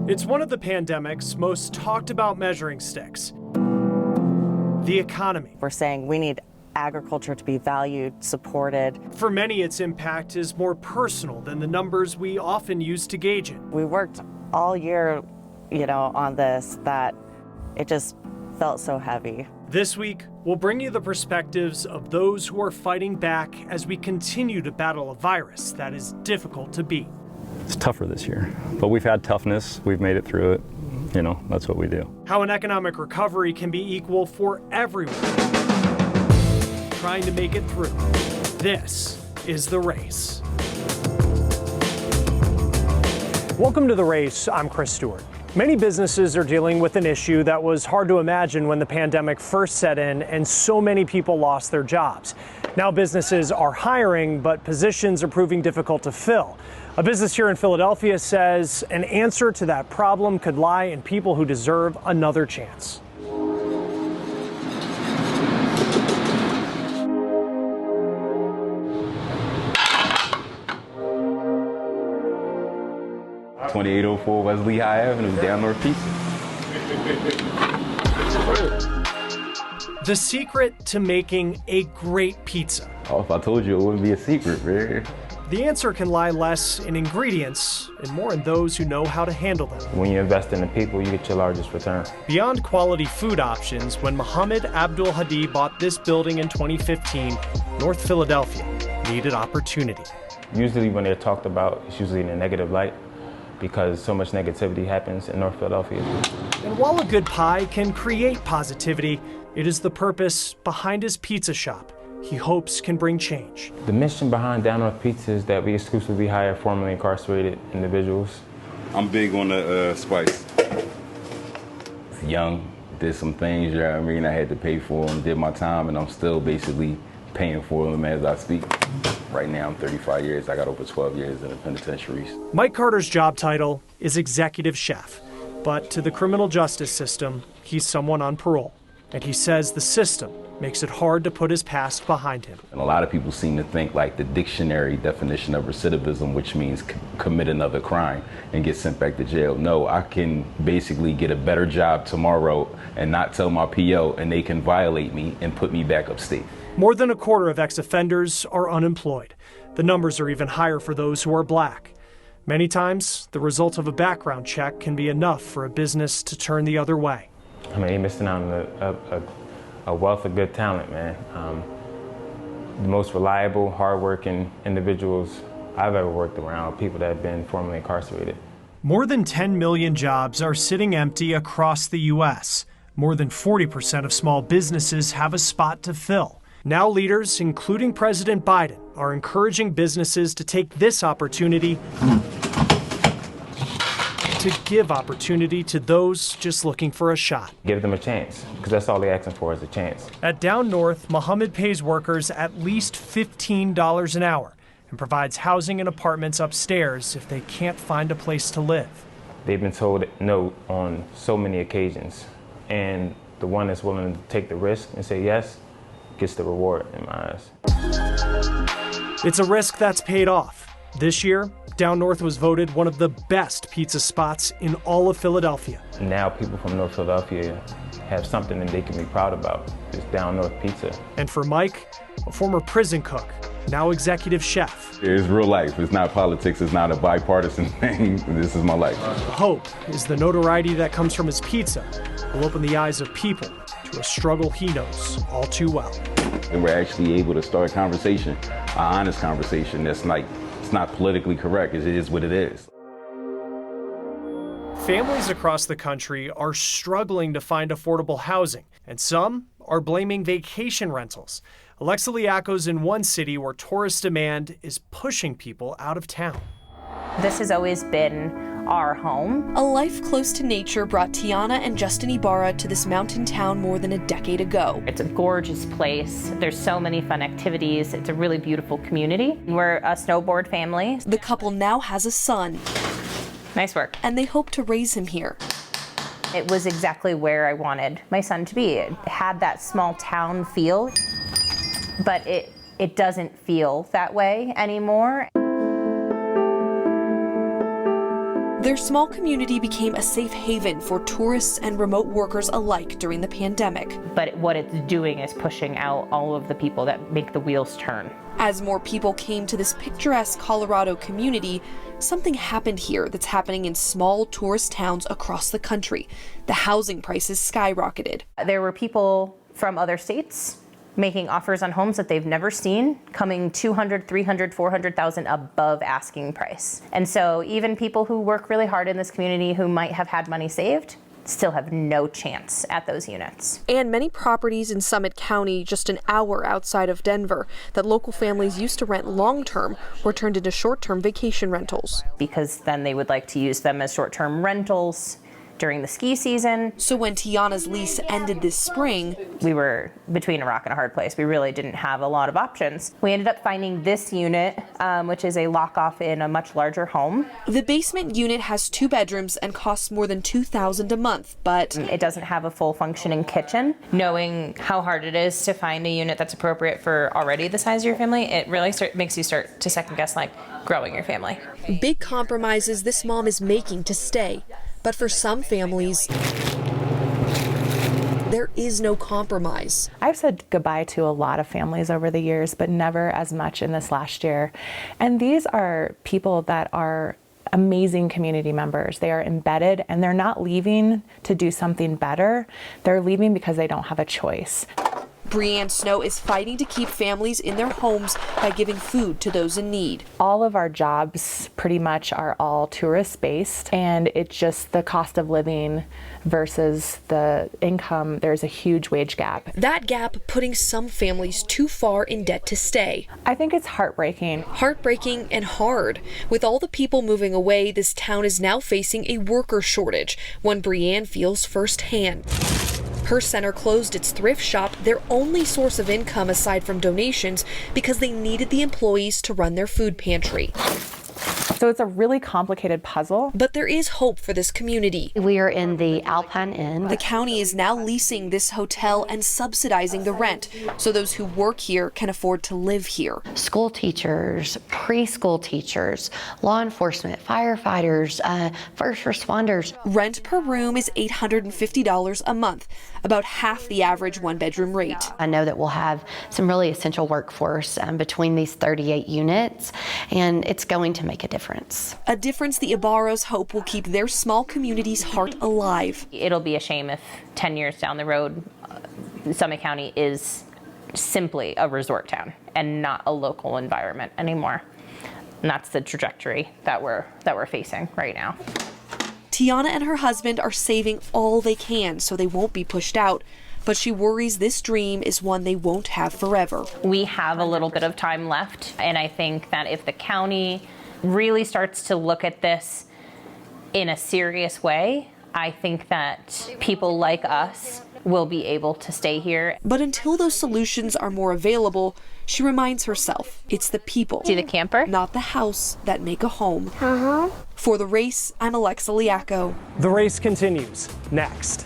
It's one of the pandemic's most talked about measuring sticks, the economy. We're saying we need agriculture to be valued, supported. For many, its impact is more personal than the numbers we often use to gauge it. We worked all year, on this, that it just felt so heavy. This week, we'll bring you the perspectives of those who are fighting back as we continue to battle a virus that is difficult to beat. It's tougher this year, but we've had toughness. We've made it through it. That's what we do. How an economic recovery can be equal for everyone trying to make it through. This is The Race. Welcome to The Race. I'm Chris Stewart. Many businesses are dealing with an issue that was hard to imagine when the pandemic first set in and so many people lost their jobs. Now businesses are hiring, but positions are proving difficult to fill. A business here in Philadelphia says an answer to that problem could lie in people who deserve another chance. $2804 West Lehigh Avenue, down North Pizza. The secret to making a great pizza. Oh, if I told you, it wouldn't be a secret, man. The answer can lie less in ingredients and more in those who know how to handle them. When you invest in the people, you get your largest return. Beyond quality food options, when Mohammed Abdul Hadi bought this building in 2015, North Philadelphia needed opportunity. Usually when they're talked about, it's usually in a negative light, because so much negativity happens in North Philadelphia. And while a good pie can create positivity, it is the purpose behind his pizza shop he hopes can bring change. The mission behind Down North Pizza is that we exclusively hire formerly incarcerated individuals. I'm big on the spice. Young, did some things, I had to pay for them, did my time, and I'm still basically paying for them as I speak. Right now, I'm 35 years. I got over 12 years in the penitentiaries. Mike Carter's job title is executive chef, but to the criminal justice system, he's someone on parole. And he says the system makes it hard to put his past behind him. And a lot of people seem to think like the dictionary definition of recidivism, which means commit another crime and get sent back to jail. No, I can basically get a better job tomorrow and not tell my PO, and they can violate me and put me back upstate. More than a quarter of ex-offenders are unemployed. The numbers are even higher for those who are black. Many times, the result of a background check can be enough for a business to turn the other way. I mean, you're missing out on a wealth of good talent, man. The most reliable, hardworking individuals I've ever worked around are people that have been formerly incarcerated. More than 10 million jobs are sitting empty across the U.S. More than 40% of small businesses have a spot to fill. Now leaders, including President Biden, are encouraging businesses to take this opportunity to give opportunity to those just looking for a shot. Give them a chance, because that's all they're asking for is a chance. At Down North, Mohammed pays workers at least $15 an hour and provides housing and apartments upstairs if they can't find a place to live. They've been told no on so many occasions, and the one that's willing to take the risk and say yes gets the reward in my eyes. It's a risk that's paid off. This year, Down North was voted one of the best pizza spots in all of Philadelphia. Now people from North Philadelphia have something that they can be proud about. It's Down North Pizza. And for Mike, a former prison cook, now executive chef. It's real life. It's not politics. It's not a bipartisan thing. This is my life. Hope is the notoriety that comes from his pizza will open the eyes of people to a struggle he knows all too well. And we're actually able to start a conversation, an honest conversation that's like, it's not politically correct. It is what it is. Families across the country are struggling to find affordable housing, and some are blaming vacation rentals. Alexa Liako's in one city where tourist demand is pushing people out of town. This has always been our home. A life close to nature brought Tiana and Justin Ibarra to this mountain town more than a decade ago. It's a gorgeous place. There's so many fun activities. It's a really beautiful community. We're a snowboard family. The couple now has a son. Nice work. And they hope to raise him here. It was exactly where I wanted my son to be. It had that small town feel, but it doesn't feel that way anymore. Their small community became a safe haven for tourists and remote workers alike during the pandemic. But what it's doing is pushing out all of the people that make the wheels turn. As more people came to this picturesque Colorado community, something happened here that's happening in small tourist towns across the country. The housing prices skyrocketed. There were people from other states making offers on homes that they've never seen, coming 200, 300, 400,000 above asking price. And so even people who work really hard in this community who might have had money saved still have no chance at those units. And many properties in Summit County, just an hour outside of Denver, that local families used to rent long-term were turned into short-term vacation rentals. Because then they would like to use them as short-term rentals during the ski season. So when Tiana's lease ended this spring, We were between a rock and a hard place. We really didn't have a lot of options. We ended up finding this unit, which is a lock-off in a much larger home. the basement unit has 2 bedrooms and costs more than $2,000 a month, but It doesn't have a full functioning kitchen. Knowing how hard it is to find a unit that's appropriate for already the size of your family, it really makes you start to second guess like growing your family. big compromises this mom is making to stay. But for some families, there is no compromise. I've said goodbye to a lot of families over the years, but never as much in this last year. And these are people that are amazing community members. They are embedded and they're not leaving to do something better. They're leaving because they don't have a choice. Breanne Snow is fighting to keep families in their homes by giving food to those in need. All of our jobs pretty much are all tourist based, and it's just the cost of living versus the income. There's a huge wage gap. That gap putting some families too far in debt to stay. I think it's heartbreaking. Heartbreaking and hard. With all the people moving away, this town is now facing a worker shortage, one Breanne feels firsthand. Her center closed its thrift shop, their only source of income aside from donations, because they needed the employees to run their food pantry. So it's a really complicated puzzle. But there is hope for this community. We are in the Alpine Inn. The county is now leasing this hotel and subsidizing the rent, so those who work here can afford to live here. School teachers, preschool teachers, law enforcement, firefighters, first responders. Rent per room is $850 a month, about half the average one-bedroom rate. I know that we'll have some really essential workforce between these 38 units, and it's going to make a difference. A difference the Ibarros hope will keep their small community's heart alive. It'll be a shame if 10 years down the road, Summit County is simply a resort town and not a local environment anymore. And that's the trajectory that we're facing right now. Tiana and her husband are saving all they can so they won't be pushed out. But she worries this dream is one they won't have forever. We have a little bit of time left, and I think that if the county really starts to look at this in a serious way, I think that people like us will be able to stay here. But until those solutions are more available, she reminds herself it's the people, See the camper? not the house, that make a home. For The Race, I'm Alexa Liacco. The race continues next.